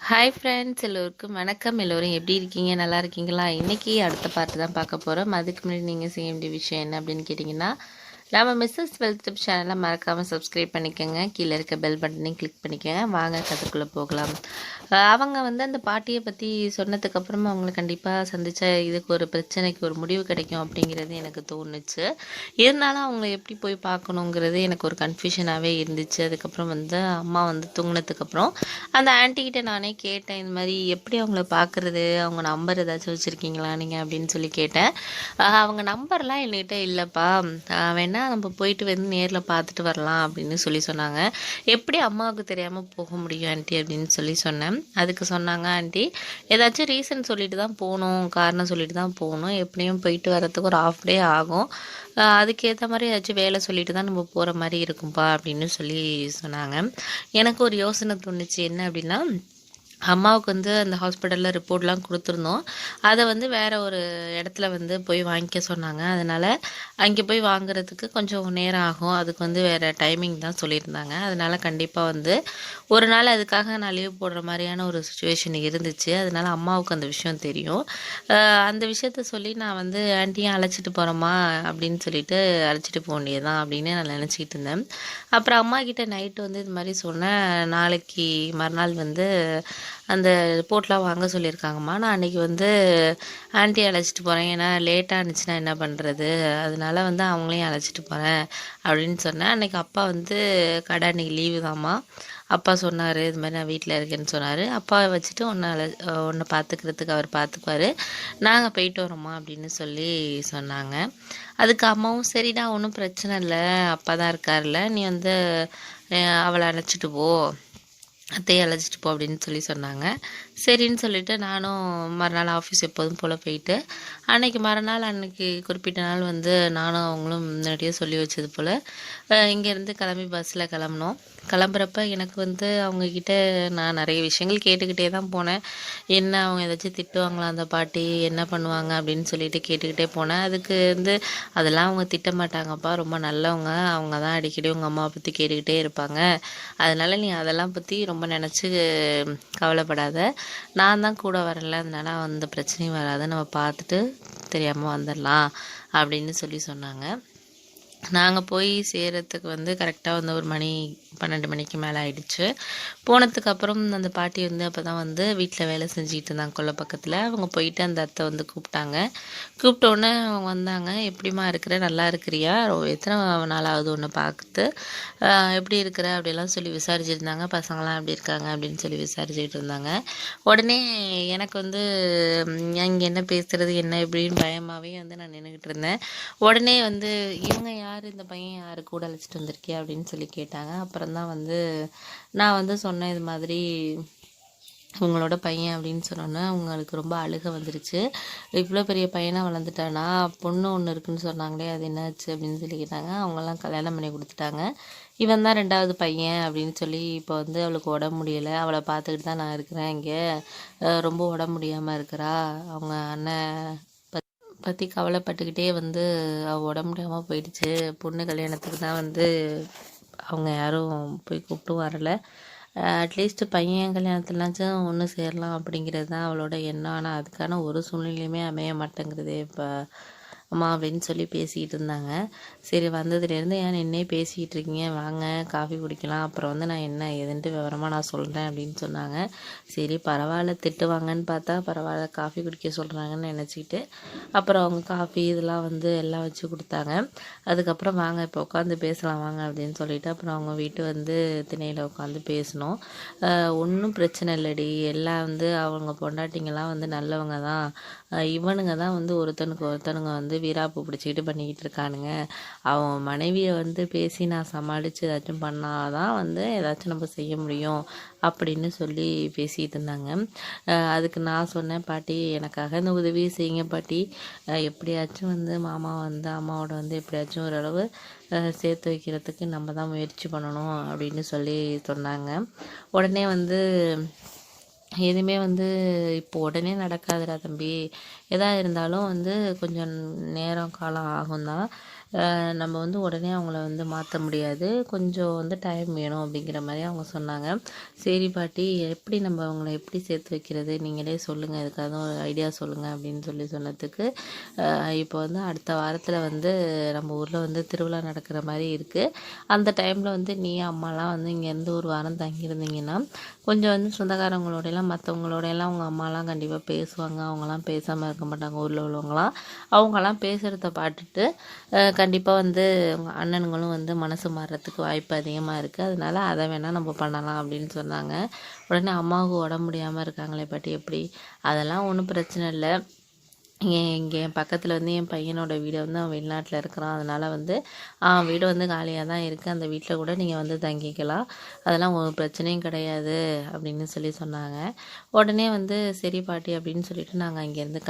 Hi friends, எல்லோருக்கும் வணக்கம். எல்லோரும் எப்படி இருக்கீங்க? நல்லா இருக்கீங்களா? இன்றைக்கி அடுத்த பார்ட்டு தான் பார்க்க போகிறோம். அதுக்கு முன்னாடி நீங்கள் செய்ய வேண்டிய விஷயம் என்ன அப்படின்னு கேட்டிங்கன்னா, நம்ம மிஸ்ஸஸ் வெல்த் டிப் சேனலை மறக்காமல் சப்ஸ்கிரைப் பண்ணிக்கோங்க. கீழே இருக்க பெல் பட்டனையும் கிளிக் பண்ணிக்கோங்க. வாங்க கதைக்குள்ளே போகலாம். அவங்க அந்த பாட்டியை பற்றி சொன்னதுக்கப்புறமா அவங்களை கண்டிப்பாக சந்தித்த இதுக்கு ஒரு பிரச்சனைக்கு ஒரு முடிவு கிடைக்கும் அப்படிங்கிறது எனக்கு தோணுச்சு. இருந்தாலும் அவங்கள எப்படி போய் பார்க்கணுங்கிறது எனக்கு ஒரு கன்ஃபியூஷனாகவே இருந்துச்சு. அதுக்கப்புறம் அம்மா தூங்கினதுக்கப்புறம் அந்த ஆன்ட்டிக்கிட்ட நானே கேட்டேன், இந்த மாதிரி எப்படி அவங்கள பார்க்குறது, அவங்க நம்பர் ஏதாச்சும் வச்சுருக்கீங்களா நீங்கள் அப்படின்னு சொல்லி கேட்டேன். அவங்க நம்பர்லாம் என்கிட்ட இல்லைப்பா, வேணா நம்ம போயிட்டு நேரில் பார்த்துட்டு வரலாம் அப்படின்னு சொல்லி சொன்னாங்க. எப்படி அம்மாவுக்கு தெரியாமல் போக முடியும் ஆண்டி அப்படின்னு சொல்லி சொன்னேன். அதுக்கு சொன்னாங்க, ஆண்டி ஏதாச்சும் ரீசன் சொல்லிட்டு தான் போகணும், காரணம் சொல்லிட்டு தான் போகணும், எப்படியும் போயிட்டு வரத்துக்கு ஒரு ஹாஃப் டே ஆகும், அதுக்கேற்ற மாதிரி ஏதாச்சும் வேலை சொல்லிட்டு தான் நம்ம போகிற மாதிரி இருக்கும்பா அப்படின்னு சொல்லி சொன்னாங்க. எனக்கு ஒரு யோசனை தோணுச்சு. என்ன அப்படின்னா, அம்மாவுக்கு அந்த ஹாஸ்பிட்டலில் ரிப்போர்ட்லாம் கொடுத்துருந்தோம். அதை வேறு ஒரு இடத்துல போய் வாங்கிக்க சொன்னாங்க. அதனால் அங்கே போய் வாங்குறதுக்கு கொஞ்சம் நேரம் ஆகும். அதுக்கு வேறு டைமிங் தான் சொல்லியிருந்தாங்க. அதனால் கண்டிப்பாக ஒரு நாள் அதுக்காக நான் லீவ் போடுற மாதிரியான ஒரு சுச்சுவேஷன் இருந்துச்சு. அதனால் அம்மாவுக்கு அந்த விஷயம் தெரியும். அந்த விஷயத்த சொல்லி நான் ஆண்டியும் அழைச்சிட்டு போகிறோமா அப்படின்னு சொல்லிட்டு அழைச்சிட்டு போக வேண்டியதான் அப்படின்னு நான் நினச்சிக்கிட்டு இருந்தேன். அப்புறம் அம்மா கிட்ட நைட்டு இது மாதிரி சொன்னேன், நாளைக்கு மறுநாள் அந்த ரிப்போர்ட்லாம் வாங்க சொல்லியிருக்காங்கம்மா, நான் அன்றைக்கி ஆன்ட்டி அழைச்சிட்டு போகிறேன், ஏன்னா லேட்டாக இருந்துச்சுன்னா என்ன பண்ணுறது, அதனால அவங்களையும் அழைச்சிட்டு போகிறேன் அப்படின்னு சொன்னேன். அன்றைக்கி அப்பா கடை அன்றைக்கி லீவு தாம்மா. அப்பா சொன்னார், இது மாதிரி நான் வீட்டில் இருக்கேன்னு சொன்னார். அப்பாவை வச்சுட்டு ஒன்றை பார்த்துக்கிறதுக்கு அவர் பார்த்துக்குவார், நாங்கள் போயிட்டு வரோம்மா அப்படின்னு சொல்லி சொன்னாங்க. அதுக்கு அம்மாவும் சரிடா, ஒன்றும் பிரச்சனை இல்லை, அப்பா தான் இருக்கார்ல, நீ அவளை அழைச்சிட்டு போ, அத்தையை அழைச்சிட்டு போ அப்படின்னு சொல்லி சொன்னாங்க. சரின்னு சொல்லிவிட்டு நானும் மறுநாள் ஆஃபீஸ் எப்போதும் போல் போயிட்டு, அன்றைக்கி மறுநாள் அன்றைக்கி குறிப்பிட்ட நாள் நானும் அவங்களும் முன்னாடியே சொல்லி வச்சது போல் இங்கேருந்து கிளம்பி பஸ்ஸில் கிளம்புனோம். கிளம்புறப்ப எனக்கு அவங்கக்கிட்ட நான் நிறைய விஷயங்கள் கேட்டுக்கிட்டே தான் போனேன். என்ன அவங்க ஏதாச்சும் திட்டுவாங்களா அந்த பாட்டி, என்ன பண்ணுவாங்க அப்படின்னு சொல்லிட்டு கேட்டுக்கிட்டே போனேன். அதுக்கு அதெல்லாம் அவங்க திட்ட மாட்டாங்கப்பா, ரொம்ப நல்லவங்க, அவங்க தான் அடிக்கடி உங்கள் அம்மாவை பற்றி கேட்டுக்கிட்டே இருப்பாங்க, அதனால் நீ அதெல்லாம் பற்றி ரொம்ப நினச்சி கவலைப்படாத, நான் தான் கூட வரல, அதனால அந்த பிரச்சனையும் வராது, நம்ம பார்த்துட்டு தெரியாமல் வந்துடலாம் அப்படின்னு சொல்லி சொன்னாங்க. நாங்கள் போய் சேர்கிறதுக்கு கரெக்டாக ஒரு மணி 12 மணிக்கு மேலே ஆயிடுச்சு. போனதுக்கப்புறம் அந்த பாட்டி அப்போ தான் வீட்டில் வேலை செஞ்சுக்கிட்டு இருந்தாங்க கொல்லை பக்கத்தில். அவங்க போயிட்டு அந்த அத்தை கூப்பிட்டாங்க. கூப்பிட்டோன்னே அவங்க வந்தாங்க, எப்படிம்மா இருக்கிற, நல்லா இருக்கிறியா, எத்தனை நாள் ஆகுது ஒன்று பார்த்து, எப்படி இருக்கிற அப்படிலாம் சொல்லி விசாரிச்சுருந்தாங்க. பசங்களாம் எப்படி இருக்காங்க அப்படின்னு சொல்லி விசாரிச்சுக்கிட்டு இருந்தாங்க. உடனே எனக்கு இங்கே என்ன பேசுகிறது என்ன எப்படின்னு பயமாகவே நான் நின்றுக்கிட்டு இருந்தேன். உடனே இவங்க யார், இந்த பையன் யார், கூட அழைச்சிட்டு வந்திருக்கே அப்படின்னு சொல்லி கேட்டாங்க. அப்புறம் தான் நான் சொன்னேன், இது மாதிரி உங்களோட பையன் அப்படின்னு சொன்னோன்னே அவங்களுக்கு ரொம்ப அழுக வந்துருச்சு. இவ்வளோ பெரிய பையனாக வளர்ந்துட்டானா, பொண்ணு ஒன்று இருக்குன்னு சொன்னாங்களே, அது என்னாச்சு அப்படின்னு சொல்லி கேட்டாங்க. அவங்கெல்லாம் கல்யாணம் பண்ணி கொடுத்துட்டாங்க, இவன் தான் 2வது பையன் அப்படின்னு சொல்லி இப்போ அவளுக்கு உடம்பு முடியலை, அவளை பார்த்துக்கிட்டு தான் நான் இருக்கிறேன் இங்கே, ரொம்ப உடம்பு முடியாமல் இருக்கிறா, அவங்க அண்ணன் பற்றி கவலைப்பட்டுக்கிட்டே அவள் உடம்பு முடியாமல் போயிடுச்சு, பொண்ணு கல்யாணத்துக்கு தான் அவங்க யாரும் போய் கூப்பிட்டும் வரலை, அட்லீஸ்ட் பையன் கல்யாணத்துலனாச்சும் ஒன்று சேரலாம் அப்படிங்கிறது தான் அவளோட எண்ணம். ஆனால் அதுக்கான ஒரு சூழ்நிலையுமே அமைய மாட்டேங்கிறது இப்போ அம்மா அப்படின்னு சொல்லி பேசிக்கிட்டு இருந்தாங்க. சரி, வந்ததுலேருந்து ஏன் நின்னே பேசிக்கிட்டு இருக்கீங்க, வாங்க காஃபி குடிக்கலாம், அப்புறம் நான் என்ன ஏதுன்ட்டு விவரமாக நான் சொல்கிறேன் அப்படின்னு சொன்னாங்க. சரி பரவாயில்ல, திட்டுவாங்கன்னு பார்த்தா பரவாயில்ல, காஃபி குடிக்க சொல்கிறாங்கன்னு நினச்சிக்கிட்டு அப்புறம் அவங்க காஃபி இதெல்லாம் எல்லாம் வச்சு கொடுத்தாங்க. அதுக்கப்புறம் வாங்க இப்போ உட்காந்து பேசலாம் வாங்க அப்படின்னு சொல்லிட்டு அப்புறம் அவங்க வீட்டு திணையில் உட்காந்து பேசினோம். ஒன்றும் பிரச்சனை இல்லடி, எல்லாம் அவங்க பொண்டாட்டிங்கெல்லாம் நல்லவங்க தான், இவனுங்க தான் ஒருத்தனுக்கு ஒருத்தனுங்க வீராப்பு பிடிச்சிக்கிட்டு பண்ணிக்கிட்டு இருக்கானுங்க, அவன் மனைவியை பேசி நான் சமாளித்து ஏதாச்சும் பண்ணாதான் ஏதாச்சும் நம்ம செய்ய முடியும் அப்படின்னு சொல்லி பேசிகிட்டு இருந்தாங்க. அதுக்கு நான் சொன்னேன், பாட்டி எனக்காக இந்த உதவியை செய்யுங்க பாட்டி, எப்படியாச்சும் மாமா அம்மாவோட எப்படியாச்சும் ஓரளவு சேர்த்து வைக்கிறதுக்கு நம்ம தான் முயற்சி பண்ணணும் அப்படின்னு சொல்லி சொன்னாங்க. உடனே எதுவுமே இப்போ உடனே நடக்காதுடா தம்பி, எதாக இருந்தாலும் கொஞ்சம் நேரம் காலம் ஆகும் தான், நம்ம வந்து உடனே அவங்கள வந்து மாற்ற முடியாது, கொஞ்சம் வந்து டைம் வேணும் அப்படிங்கிற மாதிரி அவங்க சொன்னாங்க. சரி பாட்டி, எப்படி நம்ம அவங்கள எப்படி சேர்த்து வைக்கிறது, நீங்களே சொல்லுங்கள், இதுக்காக ஒரு ஐடியா சொல்லுங்கள் அப்படின்னு சொன்னதுக்கு, இப்போ வந்து அடுத்த வாரத்தில் வந்து நம்ம ஊரில் வந்து திருவிழா நடக்கிற மாதிரி இருக்குது. அந்த டைமில் வந்து நீ அம்மாலாம் வந்து இங்கேருந்து ஒரு வாரம் தங்கியிருந்தீங்கன்னா கொஞ்சம் வந்து சொந்தக்காரங்களோடையெல்லாம் மற்றவங்களோடையெல்லாம் அவங்க அம்மாலாம் கண்டிப்பாக பேசுவாங்க. அவங்களாம் பேசாமல் இருக்க மாட்டாங்க. ஊரில் உள்ளவங்களாம் அவங்களாம் பேசுகிறத பார்த்துட்டு கண்டிப்பாக வந்து அவங்க அண்ணனுங்களும் வந்து மனசு மாறுறதுக்கு வாய்ப்பு அதிகமாக இருக்குது. அதனால் அதை வேணால் நம்ம பண்ணலாம் அப்படின்னு சொன்னாங்க. உடனே அம்மாவுக்கு உடம்பு முடியாமல் இருக்காங்களே பாட்டி எப்படி, அதெல்லாம் ஒன்றும் பிரச்சனை இல்லை. இங்கே என் பக்கத்தில் வந்து என் பையனோட வீடு வந்து அவன் வெளிநாட்டில் இருக்கிறான். அதனால் வந்து வீடு வந்து காலியாக தான் இருக்குது. அந்த வீட்டில் கூட நீங்கள் வந்து தங்கிக்கலாம், அதெல்லாம் ஒரு பிரச்சனையும் கிடையாது அப்படின்னு சொல்லி சொன்னாங்க. உடனே வந்து சரி பாட்டி அப்படின்னு சொல்லிட்டு நாங்கள் அங்கேருந்து